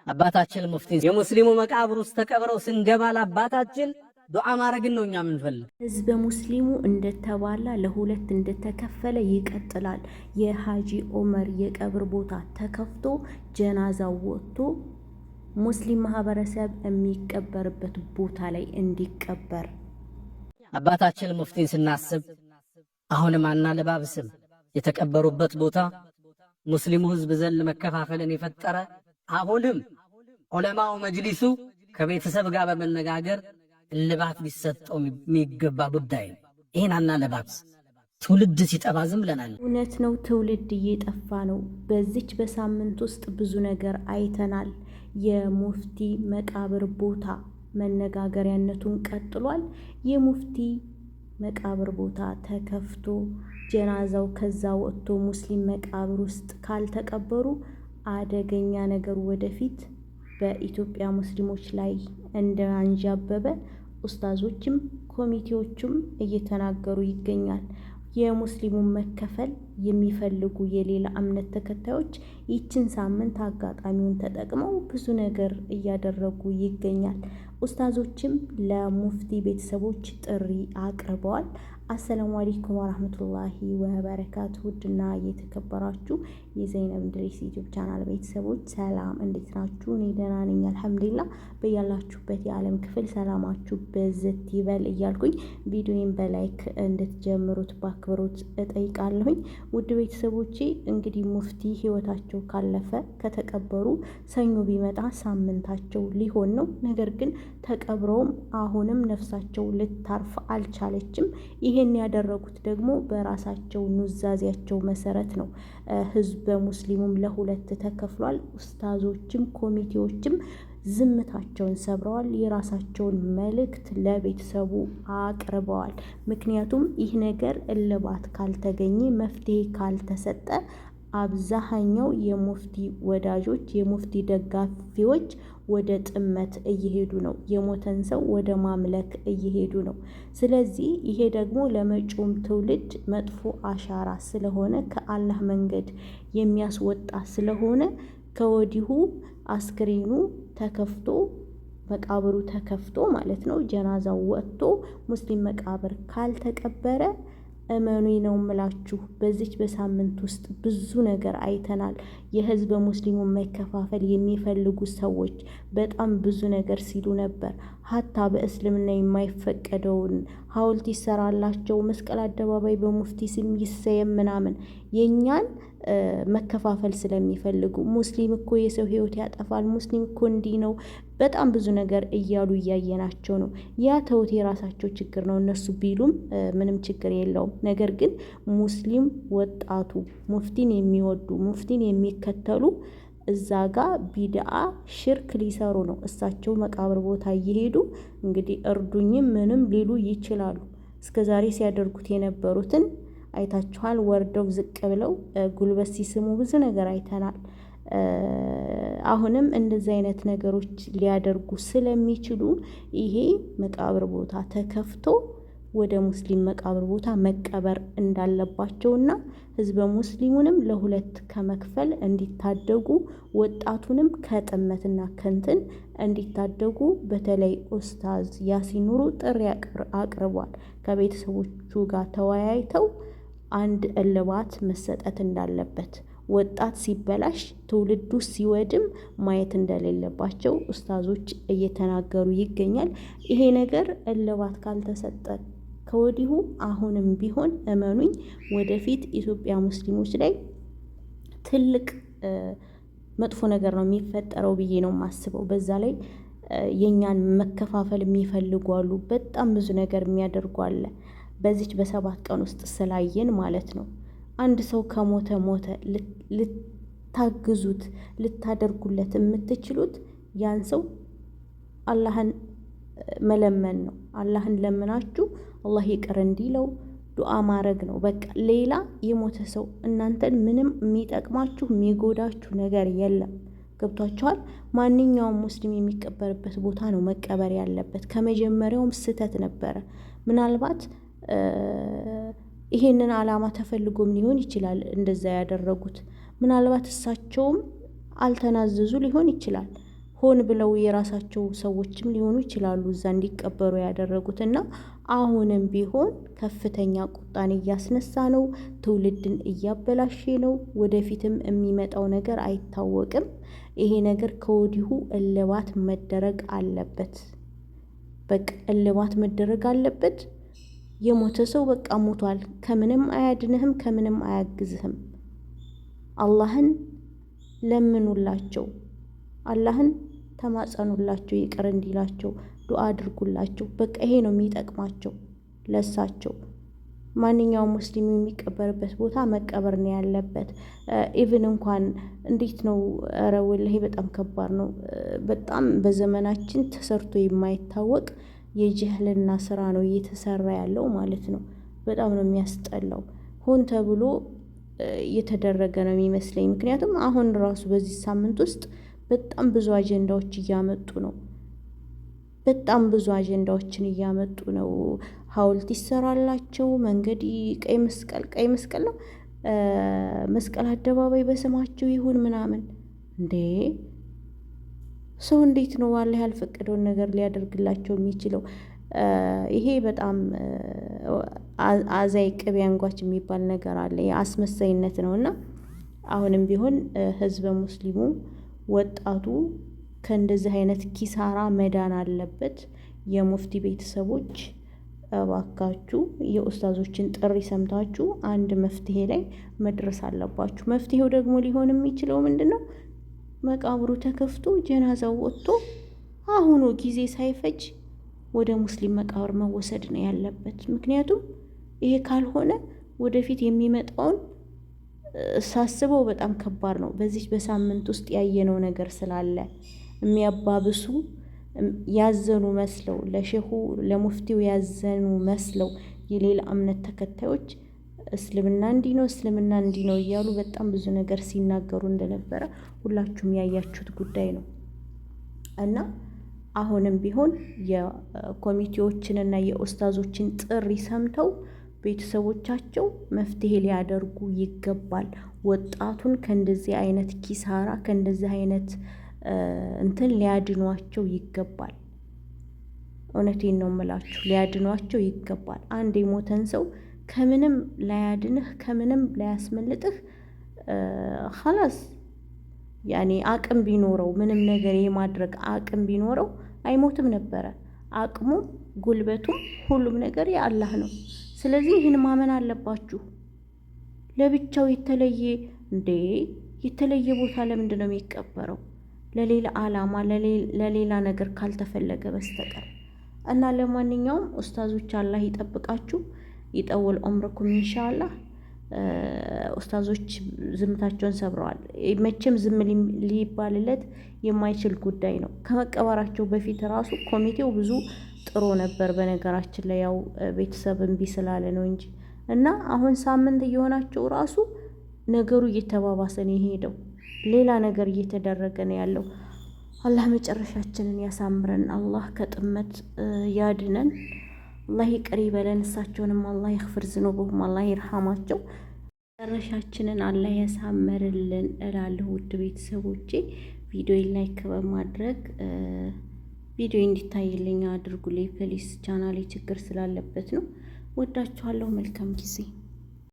አባታችን ሙፍቲ የሙስሊሙ መቃብር ውስጥ ተቀብረው ስንገባ ለአባታችን ዱዓ ማድረግን ነው እኛ የምንፈልግ። ህዝበ ሙስሊሙ እንደተባላ ለሁለት እንደተከፈለ ይቀጥላል። የሃጂ ዑመር የቀብር ቦታ ተከፍቶ ጀናዛው ወጥቶ ሙስሊም ማህበረሰብ የሚቀበርበት ቦታ ላይ እንዲቀበር አባታችን ሙፍቲን ስናስብ አሁንም አናለባብስም። የተቀበሩበት ቦታ ሙስሊሙ ህዝብ ዘንድ መከፋፈልን የፈጠረ አሁንም ዑለማው መጅሊሱ ከቤተሰብ ጋር በመነጋገር እልባት ሊሰጠው የሚገባ ጉዳይ ነው። ይሄን አናለባብስ። ትውልድ ሲጠፋ ዝም ብለናል። እውነት ነው፣ ትውልድ እየጠፋ ነው። በዚች በሳምንት ውስጥ ብዙ ነገር አይተናል። የሙፍቲ መቃብር ቦታ መነጋገሪያነቱን ቀጥሏል። የሙፍቲ መቃብር ቦታ ተከፍቶ ጀናዛው ከዛ ወጥቶ ሙስሊም መቃብር ውስጥ ካልተቀበሩ አደገኛ ነገር ወደፊት በኢትዮጵያ ሙስሊሞች ላይ እንዳንዣበበ ኡስታዞችም ኮሚቴዎችም እየተናገሩ ይገኛል። የሙስሊሙን መከፈል የሚፈልጉ የሌላ እምነት ተከታዮች ይችን ሳምንት አጋጣሚውን ተጠቅመው ብዙ ነገር እያደረጉ ይገኛል። ኡስታዞችም ለሙፍቲ ቤተሰቦች ጥሪ አቅርበዋል። አሰላሙ አለይኩም ወራህመቱላሂ ወበረካቱ። ውድና የተከበራችሁ የዘይነብ እንድሪስ ዩቲዩብ ቻናል ቤተሰቦች ሰላም፣ እንዴት ናችሁ? እኔ ደህና ነኝ አልሐምዱሊላህ። በያላችሁበት የዓለም ክፍል ሰላማችሁ በዝት ይበል እያልኩኝ ቪዲዮን በላይክ እንድትጀምሩት በአክብሮት እጠይቃለሁኝ። ውድ ቤተሰቦቼ እንግዲህ ሙፍቲ ህይወታቸው ካለፈ ከተቀበሩ ሰኞ ቢመጣ ሳምንታቸው ሊሆን ነው። ነገር ግን ተቀብረውም አሁንም ነፍሳቸው ልታርፍ አልቻለችም። ይሄን ያደረጉት ደግሞ በራሳቸው ኑዛዜያቸው መሰረት ነው። ህዝበ ሙስሊሙም ለሁለት ተከፍሏል። ኡስታዞችም ኮሚቴዎችም ዝምታቸውን ሰብረዋል። የራሳቸውን መልእክት ለቤተሰቡ አቅርበዋል። ምክንያቱም ይህ ነገር እልባት ካልተገኘ መፍትሄ ካልተሰጠ አብዛኛው የሙፍቲ ወዳጆች የሙፍቲ ደጋፊዎች ወደ ጥመት እየሄዱ ነው። የሞተን ሰው ወደ ማምለክ እየሄዱ ነው። ስለዚህ ይሄ ደግሞ ለመጪውም ትውልድ መጥፎ አሻራ ስለሆነ ከአላህ መንገድ የሚያስወጣ ስለሆነ ከወዲሁ አስክሬኑ ተከፍቶ መቃብሩ ተከፍቶ ማለት ነው ጀናዛው ወጥቶ ሙስሊም መቃብር ካልተቀበረ እመኑ ነው ምላችሁ። በዚች በሳምንት ውስጥ ብዙ ነገር አይተናል። የህዝበ ሙስሊሙን መከፋፈል የሚፈልጉ ሰዎች በጣም ብዙ ነገር ሲሉ ነበር። ሀታ በእስልምና የማይፈቀደውን ሐውልት ይሰራላቸው፣ መስቀል አደባባይ በሙፍቲ ስም ይሰየም ምናምን የኛን መከፋፈል ስለሚፈልጉ ሙስሊም እኮ የሰው ህይወት ያጠፋል፣ ሙስሊም እኮ እንዲህ ነው፣ በጣም ብዙ ነገር እያሉ እያየናቸው ነው። ያ ተውት፣ የራሳቸው ችግር ነው። እነሱ ቢሉም ምንም ችግር የለውም። ነገር ግን ሙስሊም ወጣቱ ሙፍቲን የሚወዱ ሙፍቲን የሚከተሉ እዛ ጋር ቢድአ ሽርክ ሊሰሩ ነው። እሳቸው መቃብር ቦታ እየሄዱ እንግዲህ እርዱኝም ምንም ሊሉ ይችላሉ። እስከዛሬ ሲያደርጉት የነበሩትን አይታችኋል። ወርደው ዝቅ ብለው ጉልበት ሲስሙ ብዙ ነገር አይተናል። አሁንም እንደዚህ አይነት ነገሮች ሊያደርጉ ስለሚችሉ ይሄ መቃብር ቦታ ተከፍቶ ወደ ሙስሊም መቃብር ቦታ መቀበር እንዳለባቸውና ህዝበ ሙስሊሙንም ለሁለት ከመክፈል እንዲታደጉ ወጣቱንም ከጥመትና ከንትን እንዲታደጉ በተለይ ኡስታዝ ያሲን ኑሩ ጥሪ አቅርቧል። ከቤተሰቦቹ ጋር ተወያይተው አንድ እልባት መሰጠት እንዳለበት፣ ወጣት ሲበላሽ ትውልዱ ሲወድም ማየት እንደሌለባቸው ኡስታዞች እየተናገሩ ይገኛል። ይሄ ነገር እልባት ካልተሰጠ ከወዲሁ አሁንም ቢሆን እመኑኝ ወደፊት ኢትዮጵያ ሙስሊሞች ላይ ትልቅ መጥፎ ነገር ነው የሚፈጠረው ብዬ ነው የማስበው። በዛ ላይ የኛን መከፋፈል የሚፈልጉ አሉ። በጣም ብዙ ነገር የሚያደርጉ አለ። በዚች በ7 ቀን ውስጥ ስላየን ማለት ነው። አንድ ሰው ከሞተ ሞተ። ልታግዙት ልታደርጉለት የምትችሉት ያን ሰው አላህን መለመን ነው። አላህን ለምናችሁ አላህ ይቅር እንዲለው ዱዓ ማድረግ ነው። በቃ ሌላ የሞተ ሰው እናንተን ምንም የሚጠቅማችሁ የሚጎዳችሁ ነገር የለም። ገብቷችኋል? ማንኛውም ሙስሊም የሚቀበርበት ቦታ ነው መቀበር ያለበት። ከመጀመሪያውም ስህተት ነበረ። ምናልባት ይሄንን ዓላማ ተፈልጎም ሊሆን ይችላል እንደዛ ያደረጉት። ምናልባት እሳቸውም አልተናዘዙ ሊሆን ይችላል። ሆን ብለው የራሳቸው ሰዎችም ሊሆኑ ይችላሉ እዛ እንዲቀበሩ ያደረጉትና አሁንም ቢሆን ከፍተኛ ቁጣን እያስነሳ ነው። ትውልድን እያበላሸ ነው። ወደፊትም የሚመጣው ነገር አይታወቅም። ይሄ ነገር ከወዲሁ እልባት መደረግ አለበት። በቃ እልባት መደረግ አለበት። የሞተ ሰው በቃ ሞቷል። ከምንም አያድንህም፣ ከምንም አያግዝህም። አላህን ለምኑላቸው፣ አላህን ተማጸኑላቸው፣ ይቅር እንዲላቸው ዱዓ አድርጉላቸው። በቃ ይሄ ነው የሚጠቅማቸው ለሳቸው። ማንኛውም ሙስሊም የሚቀበርበት ቦታ መቀበር ነው ያለበት። ኢቭን እንኳን እንዴት ነው? ኧረ ወላሂ በጣም ከባድ ነው። በጣም በዘመናችን ተሰርቶ የማይታወቅ የጅህልና ስራ ነው እየተሰራ ያለው ማለት ነው። በጣም ነው የሚያስጠላው። ሆን ተብሎ እየተደረገ ነው የሚመስለኝ። ምክንያቱም አሁን ራሱ በዚህ ሳምንት ውስጥ በጣም ብዙ አጀንዳዎች እያመጡ ነው። በጣም ብዙ አጀንዳዎችን እያመጡ ነው። ሐውልት ይሰራላቸው፣ መንገድ ቀይ መስቀል ነው መስቀል አደባባይ በስማቸው ይሁን ምናምን። እንዴ ሰው እንዴት ነው አላህ ያልፈቀደውን ነገር ሊያደርግላቸው የሚችለው? ይሄ በጣም አዛይ ቅቤ አንጓች የሚባል ነገር አለ። የአስመሳይነት ነው። እና አሁንም ቢሆን ህዝበ ሙስሊሙ ወጣቱ ከእንደዚህ አይነት ኪሳራ መዳን አለበት። የሙፍቲ ቤተሰቦች እባካችሁ የኡስታዞችን ጥሪ ሰምታችሁ አንድ መፍትሄ ላይ መድረስ አለባችሁ። መፍትሄው ደግሞ ሊሆን የሚችለው ምንድነው? መቃብሩ ተከፍቶ ጀናዛው ወጥቶ አሁኑ ጊዜ ሳይፈጅ ወደ ሙስሊም መቃብር መወሰድ ነው ያለበት። ምክንያቱም ይሄ ካልሆነ ወደፊት የሚመጣውን ሳስበው በጣም ከባድ ነው። በዚህ በሳምንት ውስጥ ያየነው ነገር ስላለ የሚያባብሱ ያዘኑ መስለው ለሼሁ ለሙፍቲው ያዘኑ መስለው የሌላ እምነት ተከታዮች እስልምና እንዲህ ነው፣ እስልምና እንዲህ ነው እያሉ በጣም ብዙ ነገር ሲናገሩ እንደነበረ ሁላችሁም ያያችሁት ጉዳይ ነው። እና አሁንም ቢሆን የኮሚቴዎችንና የኡስታዞችን ጥሪ ሰምተው ቤተሰቦቻቸው መፍትሄ ሊያደርጉ ይገባል። ወጣቱን ከእንደዚህ አይነት ኪሳራ ከእንደዚህ አይነት እንትን ሊያድኗቸው ይገባል። እውነቴን ነው የምላችሁ፣ ሊያድኗቸው ይገባል። አንድ የሞተን ሰው ከምንም ላያድንህ ከምንም ላያስመልጥህ ኸላስ ያኔ አቅም ቢኖረው ምንም ነገር የማድረግ አቅም ቢኖረው አይሞትም ነበረ። አቅሙም ጉልበቱም ሁሉም ነገር የአላህ ነው። ስለዚህ ይህን ማመን አለባችሁ። ለብቻው የተለየ ቦታ ለምንድን ነው የሚቀበረው? ለሌላ ዓላማ ለሌላ ነገር ካልተፈለገ በስተቀር። እና ለማንኛውም ኡስታዞች አላህ ይጠብቃችሁ፣ ይጠውል ዑምርኩም ኢንሻአላህ። ኡስታዞች ዝምታቸውን ሰብረዋል። መቼም ዝም ሊባልለት የማይችል ጉዳይ ነው። ከመቀበራቸው በፊት ራሱ ኮሚቴው ብዙ ጥሩ ነበር። በነገራችን ላይ ያው ቤተሰብ እምቢ ስላለ ነው እንጂ እና አሁን ሳምንት እየሆናቸው ራሱ ነገሩ እየተባባሰ ነው የሄደው። ሌላ ነገር እየተደረገ ነው ያለው። አላህ መጨረሻችንን ያሳምረን። አላህ ከጥመት ያድነን። አላህ ይቅር ይበለን። እሳቸውንም አላህ ይግፍር ዝኑብሁም፣ አላህ ይርሐማቸው። መጨረሻችንን አላህ ያሳምርልን እላለሁ። ውድ ቤተሰቦቼ ቪዲዮ ላይክ በማድረግ ቪዲዮ እንዲታይልኝ አድርጉልኝ ፕሊስ። ቻናሌ ችግር ስላለበት ነው። ወዳችኋለሁ። መልካም ጊዜ